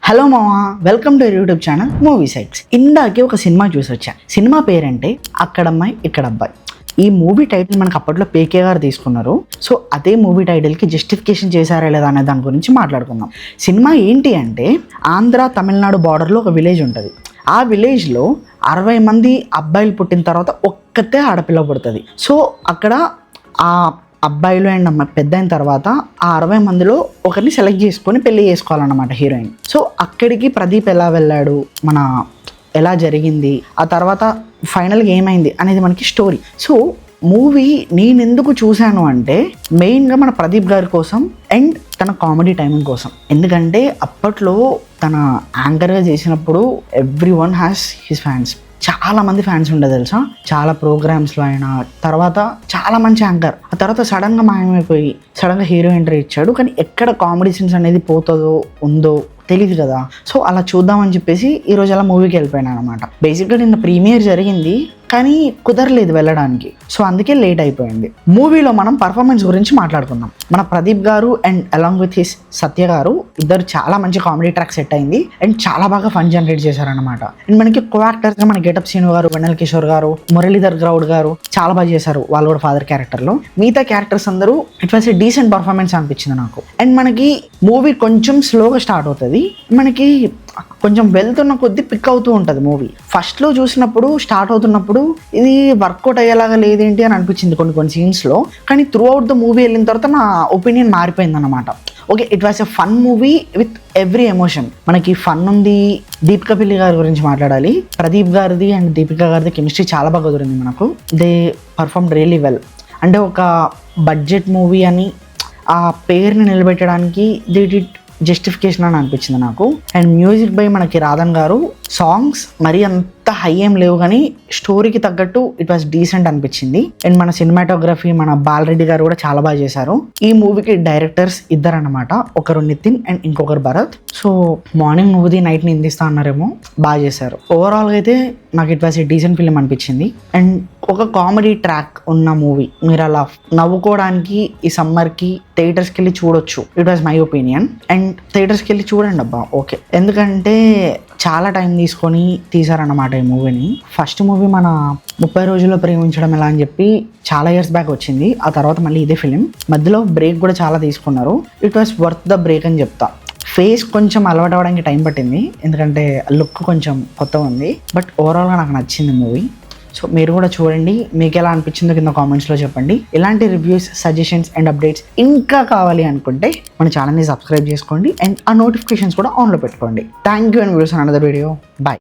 Hello మామా, welcome to YouTube channel movie sites. ఇందాకే ఒక సినిమా చూసి వచ్చా. సినిమా పేరంటే అక్కడమ్మాయి ఇక్కడ అబ్బాయి. ఈ మూవీ టైటిల్ మనకు అప్పట్లో పేకే గారు తీసుకున్నారు. సో అదే మూవీ టైటిల్కి జస్టిఫికేషన్ చేశారా లేదా అనే దాని గురించి మాట్లాడుకుందాం. సినిమా ఏంటి అంటే, ఆంధ్ర తమిళనాడు బార్డర్లో ఒక విలేజ్ ఉంటుంది. ఆ విలేజ్లో 60 మంది అబ్బాయిలు పుట్టిన తర్వాత ఒక్కతే ఆడపిల్ల పుడుతుంది. సో అక్కడ ఆ అబ్బాయిలు అండ్ అమ్మాయి పెద్ద అయిన తర్వాత ఆ 60 మందిలో ఒకరిని సెలెక్ట్ చేసుకొని పెళ్లి చేసుకోవాలన్నమాట హీరోయిన్. సో అక్కడికి ప్రదీప్ ఎలా వెళ్ళాడు, ఎలా జరిగింది, ఆ తర్వాత ఫైనల్గా ఏమైంది అనేది మనకి స్టోరీ. సో మూవీ నేను ఎందుకు చూశాను అంటే, మెయిన్గా మన ప్రదీప్ గారి కోసం అండ్ తన కామెడీ టైమింగ్ కోసం. ఎందుకంటే అప్పట్లో తన యాంకర్గా చేసినప్పుడు every one has his fans. చాలా మంది ఫ్యాన్స్ ఉండే తెలుసా, చాలా ప్రోగ్రామ్స్లో అయినా. తర్వాత చాలా మంచి యాంకర్, ఆ తర్వాత సడన్గా మాయమైపోయి సడన్గా హీరో ఎంట్రీ ఇచ్చాడు. కానీ ఎక్కడ కామెడీ సీన్స్ అనేది పోతుందో ఉందో తెలియదు కదా. సో అలా చూద్దామని చెప్పేసి ఈరోజు అలా మూవీకి వెళ్ళిపోయాను అనమాట. బేసిక్గా నిన్న ప్రీమియర్ జరిగింది కానీ కుదరలేదు వెళ్ళడానికి. సో అందుకే లేట్ అయిపోయింది. మూవీలో మనం పర్ఫార్మెన్స్ గురించి మాట్లాడుకుందాం. మన ప్రదీప్ గారు అండ్ అలాంగ్ విత్ హిస్ సత్య గారు ఇద్దరు చాలా మంచి కామెడీ ట్రాక్ సెట్ అయింది అండ్ చాలా బాగా ఫన్ జనరేట్ చేశారనమాట. అండ్ మనకి కో యాక్టర్స్గా మన గెటప్ సీను గారు, వెన్నెల కిషోర్ గారు, మురళీధర్ గౌడ్ గారు చాలా బాగా చేశారు. వాళ్ళు కూడా ఫాదర్ క్యారెక్టర్లో. మిగతా క్యారెక్టర్స్ అందరూ it was a decent performance అనిపించింది నాకు. అండ్ మనకి మూవీ కొంచెం స్లోగా స్టార్ట్ అవుతుంది. మనకి కొంచెం వెళ్తున్న కొద్దీ పిక్ అవుతూ ఉంటుంది మూవీ. ఫస్ట్లో చూసినప్పుడు స్టార్ట్ అవుతున్నప్పుడు ఇది వర్కౌట్ అయ్యేలాగా లేదేంటి అని అనిపించింది కొన్ని సీన్స్లో. కానీ త్రూ అవుట్ ద మూవీ వెళ్ళిన తర్వాత నా ఒపీనియన్ మారిపోయింది అనమాట. Okay, it was a fun movie with every emotion. మనకి ఫన్ ఉంది. దీపికా పిల్లి గారి గురించి మాట్లాడాలి. ప్రదీప్ గారిది అండ్ దీపికా గారిది కెమిస్ట్రీ చాలా బాగా కుదిరింది మనకు. They perform really well. అంటే ఒక బడ్జెట్ మూవీ అని ఆ పేరుని నిలబెట్టడానికి దే డిడ్ జస్టిఫికేషన్ అని అనిపించింది నాకు. అండ్ మ్యూజిక్ బై మనకి రాధన్ గారు. సాంగ్స్ మరి అంత హై ఏం లేవు కానీ స్టోరీకి తగ్గట్టు ఇట్ వాస్ డీసెంట్ అనిపించింది. అండ్ మన సినిమాటోగ్రఫీ మన బాలరెడ్డి గారు కూడా చాలా బాగా చేశారు. ఈ మూవీకి డైరెక్టర్స్ ఇద్దరు అనమాట, ఒకరు నితిన్ అండ్ ఇంకొకరు భరత్. సో మార్నింగ్ నువ్వుది నైట్ నిందిస్తా అన్నారేమో, బాగా చేశారు. ఓవరాల్గా అయితే నాకు it was a decent film అనిపించింది. అండ్ ఒక కామెడీ ట్రాక్ ఉన్న మూవీ. మీరు అలా నవ్వుకోవడానికి ఈ సమ్మర్కి థియేటర్స్కి వెళ్ళి చూడొచ్చు. It was my opinion. And థియేటర్స్కి వెళ్ళి చూడండి అబ్బా, ఓకే. ఎందుకంటే చాలా టైం తీసుకొని తీసారన్నమాట ఈ మూవీని. ఫస్ట్ మూవీ మన 30 రోజుల్లో ప్రేమించడం ఎలా అని చెప్పి చాలా ఇయర్స్ బ్యాక్ వచ్చింది. ఆ తర్వాత మళ్ళీ ఇదే ఫిలిం. మధ్యలో బ్రేక్ కూడా చాలా తీసుకున్నారు. It was worth the break అని చెప్తా. ఫేస్ కొంచెం అలవాటు అవ్వడానికి టైం పట్టింది, ఎందుకంటే లుక్ కొంచెం కొత్తగా ఉంది. బట్ ఓవరాల్గా నాకు నచ్చింది మూవీ. సో మీరు కూడా చూడండి, మీకు ఎలా అనిపించిందో కింద కామెంట్స్లో చెప్పండి. ఇలాంటి రివ్యూస్, సజెషన్స్ అండ్ అప్డేట్స్ ఇంకా కావాలి అనుకుంటే మన ఛానల్ని సబ్స్క్రైబ్ చేసుకోండి అండ్ ఆ నోటిఫికేషన్స్ కూడా ఆన్లో పెట్టుకోండి. Thank you and views an another video. Bye.